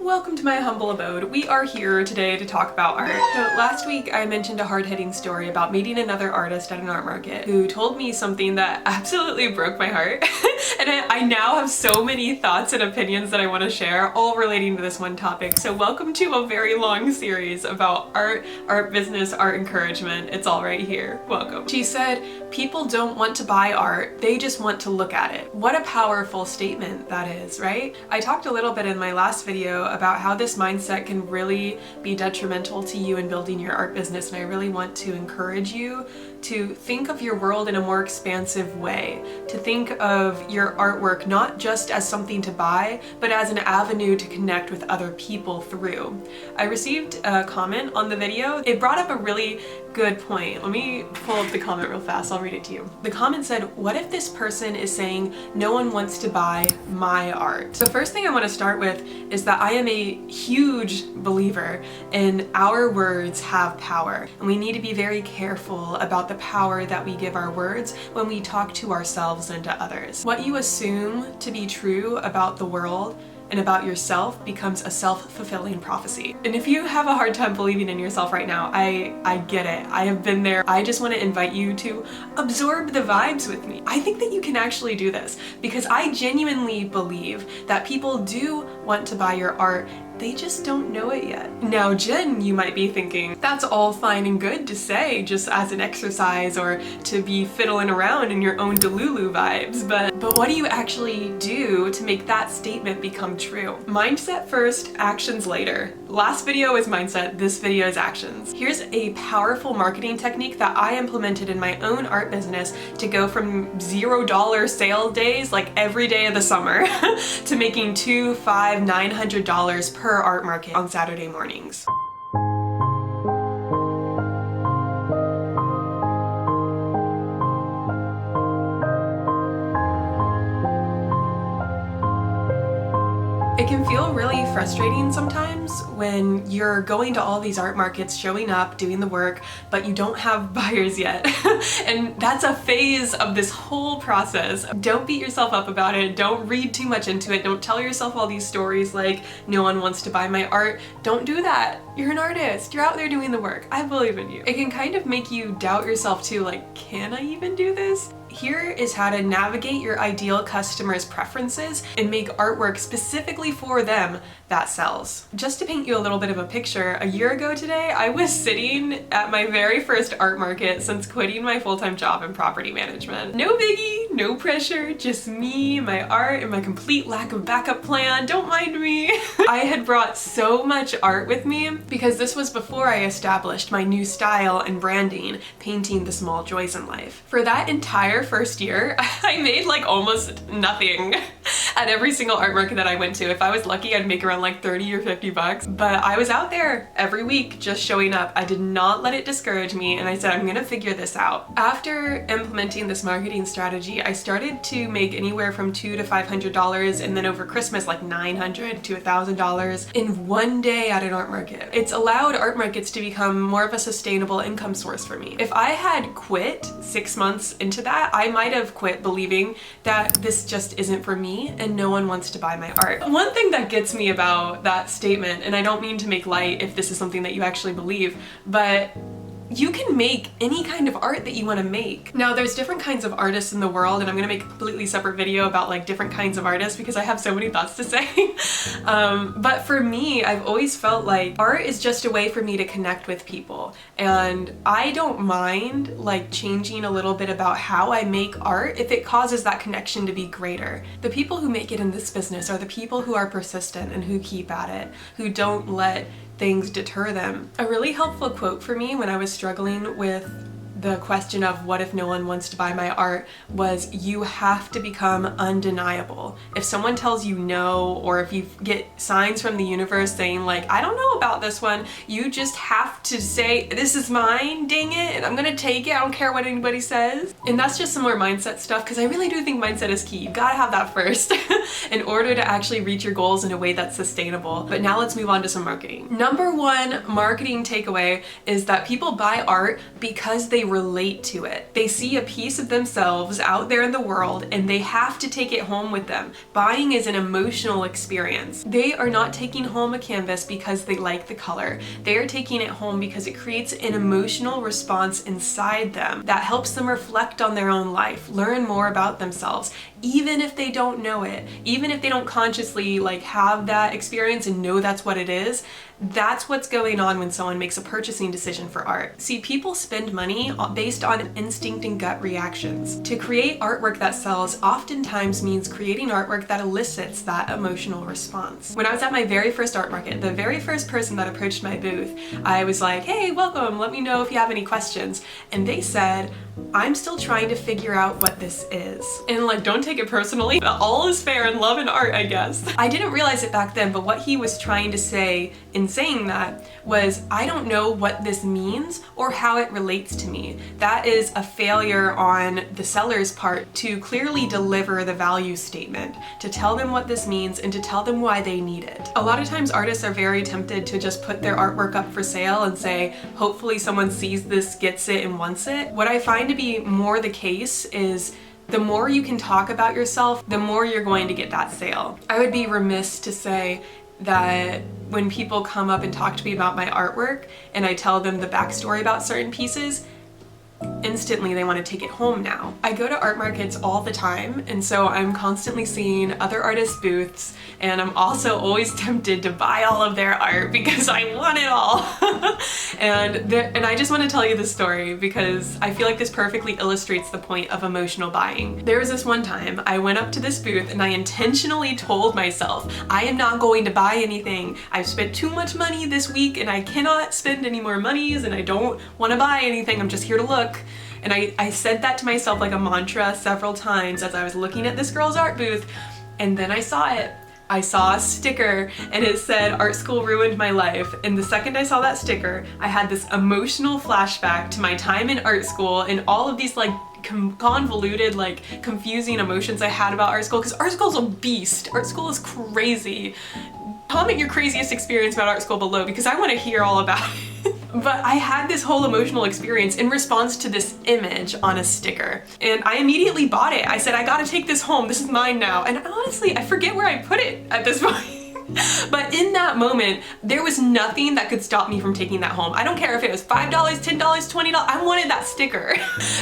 Welcome to my humble abode. We are here today to talk about art. So last week I mentioned a hard-hitting story about meeting another artist at an art market who told me something that absolutely broke my heart. And I now have so many thoughts and opinions that I want to share, all relating to this one topic. So welcome to a very long series about art business, art encouragement. It's all right here. Welcome. She said, people don't want to buy art, they just want to look at it. What a powerful statement that is, right? I talked a little bit in my last video about how this mindset can really be detrimental to you in building your art business, and I really want to encourage you to think of your world in a more expansive way, to think of your artwork not just as something to buy, but as an avenue to connect with other people through. I received a comment on the video. It brought up a really good point. Let me pull up the comment real fast. I'll read it to you. The comment said, what if this person is saying no one wants to buy my art? So first thing I want to start with is that I am a huge believer in our words have power, and we need to be very careful about the power that we give our words when we talk to ourselves and to others. What you assume to be true about the world and about yourself becomes a self-fulfilling prophecy. And if you have a hard time believing in yourself right now, I get it. I have been there. I just want to invite you to absorb the vibes with me. I think that you can actually do this because I genuinely believe that people do want to buy your art. They just don't know it yet. Now, Jen, you might be thinking, that's all fine and good to say just as an exercise or to be fiddling around in your own Delulu vibes, but what do you actually do to make that statement become true? Mindset first, actions later. Last video is mindset, this video is actions. Here's a powerful marketing technique that I implemented in my own art business to go from $0 sale days, like every day of the summer, to making $200, $500, $900 per art market on Saturday mornings. It can feel really frustrating sometimes when you're going to all these art markets, showing up, doing the work, but you don't have buyers yet. And that's a phase of this whole process. Don't beat yourself up about it. Don't read too much into it. Don't tell yourself all these stories like, no one wants to buy my art. Don't do that. You're an artist. You're out there doing the work. I believe in you. It can kind of make you doubt yourself too, like, can I even do this? Here is how to navigate your ideal customer's preferences and make artwork specifically for them that sells. Just to paint you a little bit of a picture, a year ago today, I was sitting at my very first art market since quitting my full-time job in property management. No biggie, no pressure, just me, my art, and my complete lack of backup plan. Don't mind me. I had brought so much art with me because this was before I established my new style and branding, painting the small joys in life. For that entire first year, I made like almost nothing at every single art market that I went to. If I was lucky, I'd make around like 30 or 50 bucks. But I was out there every week just showing up. I did not let it discourage me, and I said, I'm gonna figure this out. After implementing this marketing strategy, I started to make anywhere from $200 to $500, and then over Christmas like $900 to $1,000 in one day at an art market. It's allowed art markets to become more of a sustainable income source for me. If I had quit 6 months into that, I might have quit believing that this just isn't for me and no one wants to buy my art. One thing that gets me about that statement, and I don't mean to make light if this is something that you actually believe, but you can make any kind of art that you want to make. Now, there's different kinds of artists in the world, and I'm gonna make a completely separate video about like different kinds of artists because I have so many thoughts to say. But for me, I've always felt like art is just a way for me to connect with people, and I don't mind like changing a little bit about how I make art if it causes that connection to be greater. The people who make it in this business are the people who are persistent and who keep at it, who don't let things deter them. A really helpful quote for me when I was struggling with the question of what if no one wants to buy my art was, you have to become undeniable. If someone tells you no, or if you get signs from the universe saying like, I don't know about this one, you just have to say, this is mine, dang it, and I'm gonna take it, I don't care what anybody says. And that's just some more mindset stuff, because I really do think mindset is key. You gotta have that first in order to actually reach your goals in a way that's sustainable. But now let's move on to some marketing. Number one marketing takeaway is that people buy art because they relate to it. They see a piece of themselves out there in the world and they have to take it home with them. Buying is an emotional experience. They are not taking home a canvas because they like the color. They are taking it home because it creates an emotional response inside them that helps them reflect on their own life, learn more about themselves, even if they don't know it, even if they don't consciously like have that experience and know that's what it is. That's what's going on when someone makes a purchasing decision for art. See, people spend money based on instinct and gut reactions. To create artwork that sells oftentimes means creating artwork that elicits that emotional response. When I was at my very first art market, the very first person that approached my booth, I was like, hey, welcome, let me know if you have any questions. And they said, I'm still trying to figure out what this is. And like, don't take it personally. All is fair in love and art, I guess. I didn't realize it back then, but what he was trying to say in saying that was, I don't know what this means or how it relates to me. That is a failure on the seller's part to clearly deliver the value statement, to tell them what this means and to tell them why they need it. A lot of times artists are very tempted to just put their artwork up for sale and say, hopefully someone sees this, gets it, and wants it. What I find to be more the case is the more you can talk about yourself, the more you're going to get that sale. I would be remiss to say that when people come up and talk to me about my artwork and I tell them the backstory about certain pieces, instantly they want to take it home now. I go to art markets all the time, and so I'm constantly seeing other artists' booths, and I'm also always tempted to buy all of their art because I want it all. and I just want to tell you this story because I feel like this perfectly illustrates the point of emotional buying. There was this one time I went up to this booth and I intentionally told myself, I am not going to buy anything. I've spent too much money this week and I cannot spend any more monies and I don't want to buy anything. I'm just here to look. And I said that to myself like a mantra several times as I was looking at this girl's art booth, and then I saw it. I saw a sticker and it said, art school ruined my life. And the second I saw that sticker, I had this emotional flashback to my time in art school and all of these like convoluted, like confusing emotions I had about art school, because art school's a beast. Art school is crazy. Comment your craziest experience about art school below because I want to hear all about it. But I had this whole emotional experience in response to this image on a sticker. And I immediately bought it. I said, I gotta take this home. This is mine now. And honestly, I forget where I put it at this point. But in that moment, there was nothing that could stop me from taking that home. I don't care if it was $5, $10, $20, I wanted that sticker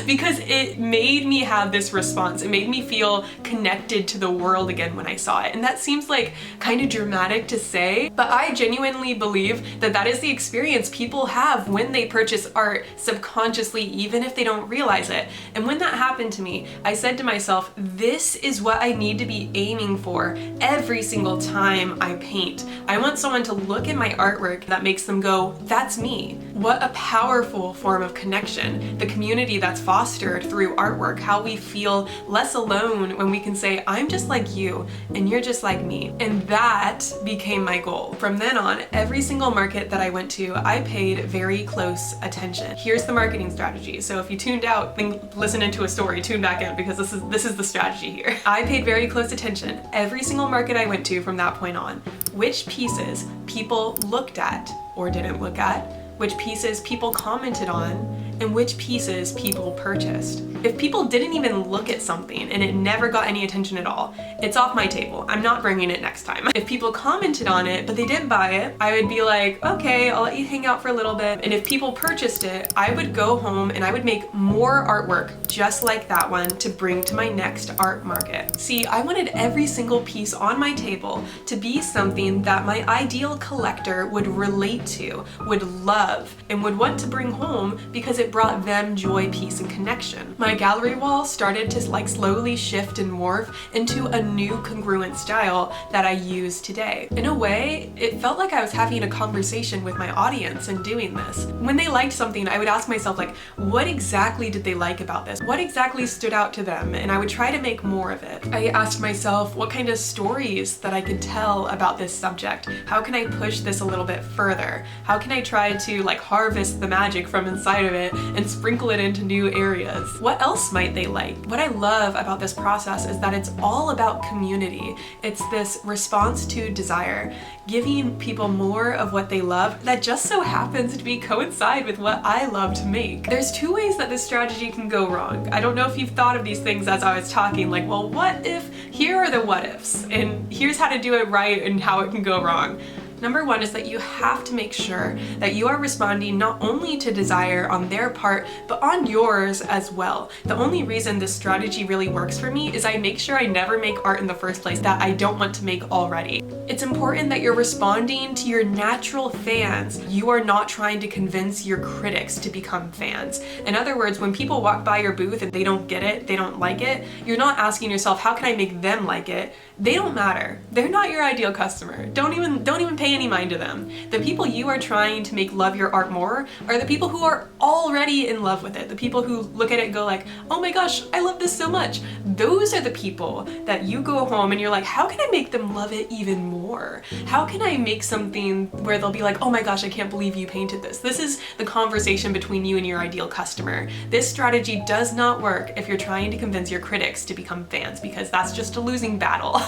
because it made me have this response. It made me feel connected to the world again when I saw it. And that seems like kind of dramatic to say, but I genuinely believe that that is the experience people have when they purchase art subconsciously, even if they don't realize it. And when that happened to me, I said to myself, this is what I need to be aiming for every single time I paint. I want someone to look at my artwork that makes them go, that's me. What a powerful form of connection. The community that's fostered through artwork, how we feel less alone when we can say, I'm just like you and you're just like me. And that became my goal. From then on, every single market that I went to, I paid very close attention. Here's the marketing strategy. So if you tuned out, then listen into a story, tune back in because this is the strategy here. I paid very close attention. Every single market I went to from that point on, which pieces people looked at or didn't look at, which pieces people commented on, and which pieces people purchased. If people didn't even look at something and it never got any attention at all, it's off my table. I'm not bringing it next time. If people commented on it, but they didn't buy it, I would be like, okay, I'll let you hang out for a little bit. And if people purchased it, I would go home and I would make more artwork just like that one to bring to my next art market. See, I wanted every single piece on my table to be something that my ideal collector would relate to, would love, and would want to bring home because it brought them joy, peace, and connection. My gallery wall started to like slowly shift and morph into a new congruent style that I use today. In a way, it felt like I was having a conversation with my audience and doing this. When they liked something, I would ask myself like, what exactly did they like about this? What exactly stood out to them? And I would try to make more of it. I asked myself what kind of stories that I could tell about this subject. How can I push this a little bit further? How can I try to like harvest the magic from inside of it and sprinkle it into new areas. What else might they like? What I love about this process is that it's all about community. It's this response to desire, giving people more of what they love that just so happens to coincide with what I love to make. There's two ways that this strategy can go wrong. I don't know if you've thought of these things as I was talking, like, well, what if, here are the what ifs, and here's how to do it right and how it can go wrong. Number one is that you have to make sure that you are responding not only to desire on their part, but on yours as well. The only reason this strategy really works for me is I make sure I never make art in the first place that I don't want to make already. It's important that you're responding to your natural fans. You are not trying to convince your critics to become fans. In other words, when people walk by your booth and they don't get it, they don't like it, you're not asking yourself, how can I make them like it? They don't matter. They're not your ideal customer. Don't even pay any mind to them. The people you are trying to make love your art more are the people who are already in love with it. The people who look at it and go like, oh my gosh, I love this so much. Those are the people that you go home and you're like, how can I make them love it even more? How can I make something where they'll be like, oh my gosh, I can't believe you painted this. This is the conversation between you and your ideal customer. This strategy does not work if you're trying to convince your critics to become fans, because that's just a losing battle.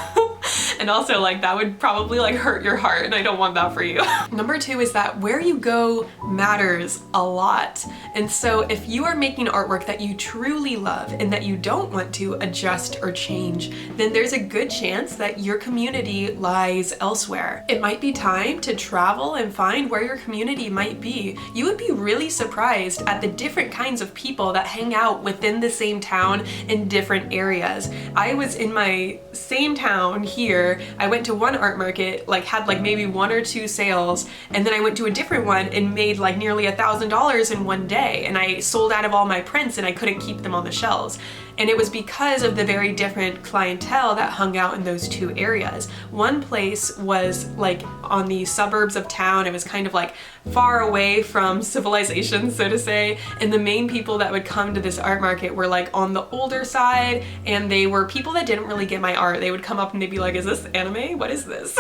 And also, like, that would probably like hurt your heart, and I don't want that for you. Number two is that where you go matters a lot. And so if you are making artwork that you truly love and that you don't want to adjust or change, then there's a good chance that your community lies elsewhere. It might be time to travel and find where your community might be. You would be really surprised at the different kinds of people that hang out within the same town in different areas. I was in my same town here. I went to one art market, like had like maybe one or two sales, and then I went to a different one and made like nearly $1,000 in one day, and I sold out of all my prints and I couldn't keep them on the shelves. And it was because of the very different clientele that hung out in those two areas. One place was like on the suburbs of town. It was kind of like far away from civilization, so to say. And the main people that would come to this art market were like on the older side, and they were people that didn't really get my art. They would come up and they'd be like, is this anime? What is this?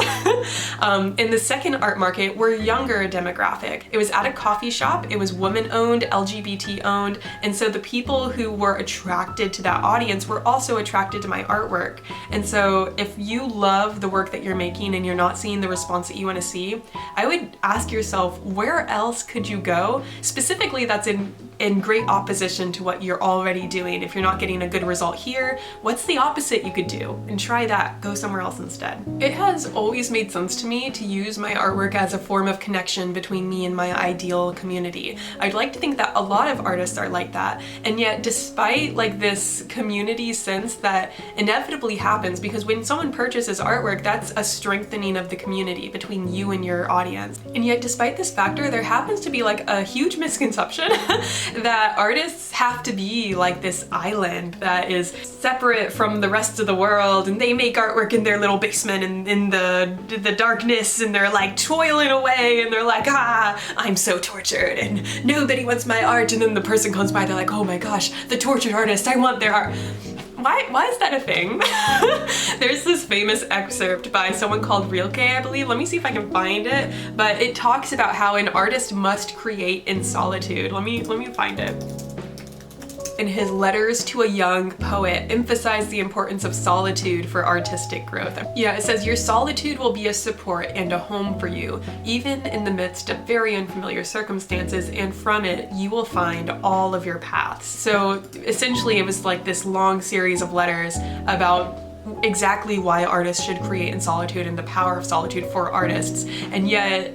In the second art market were younger demographic. It was at a coffee shop. It was woman-owned, LGBT-owned. And so the people who were attracted to that audience were also attracted to my artwork. And so if you love the work that you're making and you're not seeing the response that you want to see, I would ask yourself, where else could you go? Specifically, that's in great opposition to what you're already doing. If you're not getting a good result here, what's the opposite you could do? And try that. Go somewhere else instead. It has always made sense to me to use my artwork as a form of connection between me and my ideal community. I'd like to think that a lot of artists are like that. And yet, despite like this community sense that inevitably happens, because when someone purchases artwork, that's a strengthening of the community between you and your audience. And yet, despite this factor, there happens to be like a huge misconception that artists have to be like this island that is separate from the rest of the world, and they make artwork in their little basement and in the darkness, and they're like toiling away, and they're like, I'm so tortured and nobody wants my art. And then the person comes by, they're like, oh my gosh, the tortured artist, I want their art. Why is that a thing? There's this famous excerpt by someone called Rilke, I believe. Let me see if I can find it. But it talks about how an artist must create in solitude. Let me find it. In his letters to a young poet, emphasized the importance of solitude for artistic growth. Yeah, it says, your solitude will be a support and a home for you, even in the midst of very unfamiliar circumstances, and from it you will find all of your paths. So essentially it was like this long series of letters about exactly why artists should create in solitude and the power of solitude for artists. And yet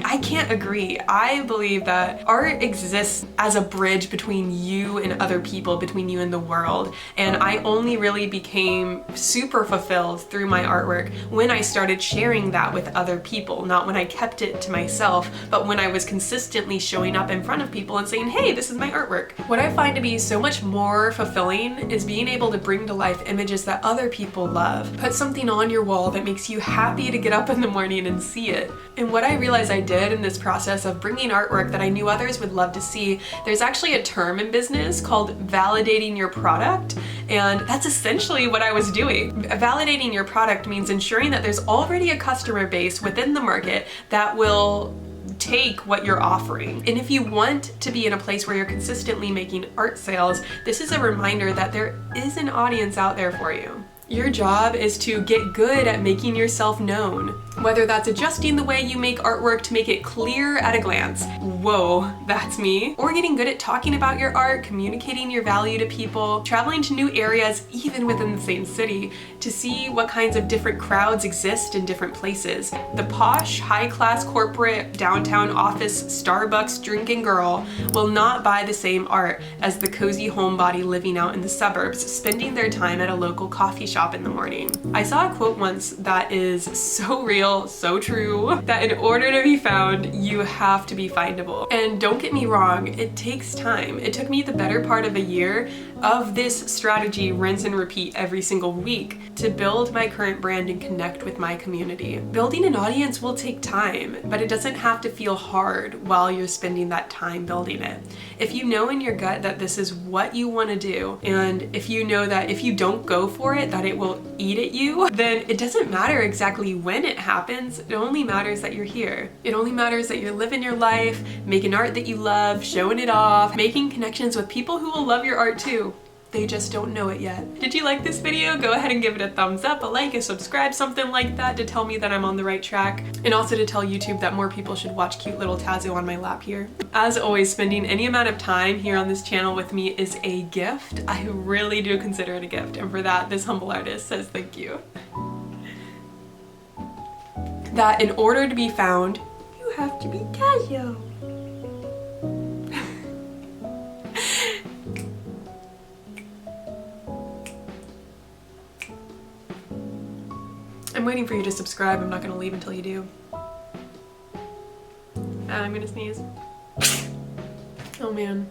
I can't agree. I believe that art exists as a bridge between you and other people, between you and the world. And I only really became super fulfilled through my artwork when I started sharing that with other people, not when I kept it to myself, but when I was consistently showing up in front of people and saying, hey, this is my artwork. What I find to be so much more fulfilling is being able to bring to life images that other people love. Put something on your wall that makes you happy to get up in the morning and see it. And what I realized I did in this process of bringing artwork that I knew others would love to see, there's actually a term in business called validating your product, and that's essentially what I was doing. Validating your product means ensuring that there's already a customer base within the market that will take what you're offering. And if you want to be in a place where you're consistently making art sales, this is a reminder that there is an audience out there for you. Your job is to get good at making yourself known, whether that's adjusting the way you make artwork to make it clear at a glance. Whoa, that's me. Or getting good at talking about your art, communicating your value to people, traveling to new areas even within the same city to see what kinds of different crowds exist in different places. The posh, high-class corporate downtown office Starbucks drinking girl will not buy the same art as the cozy homebody living out in the suburbs, spending their time at a local coffee shop in the morning. I saw a quote once that is so real, so true, that in order to be found, you have to be findable. And don't get me wrong, it takes time. It took me the better part of a year of this strategy, rinse and repeat every single week, to build my current brand and connect with my community. Building an audience will take time, but it doesn't have to feel hard while you're spending that time building it. If you know in your gut that this is what you want to do, and if you know that if you don't go for it, that it will eat at you, then it doesn't matter exactly when it happens. It only matters that you're here. It only matters that you're living your life, making art that you love, showing it off, making connections with people who will love your art too. They just don't know it yet. Did you like this video? Go ahead and give it a thumbs up, a like, a subscribe, something like that to tell me that I'm on the right track, and also to tell YouTube that more people should watch cute little Tazo on my lap here. As always, spending any amount of time here on this channel with me is a gift. I really do consider it a gift, and for that, this humble artist says thank you. That in order to be found, you have to be Tazo. I'm waiting for you to subscribe. I'm not going to leave until you do. I'm going to sneeze. Oh man.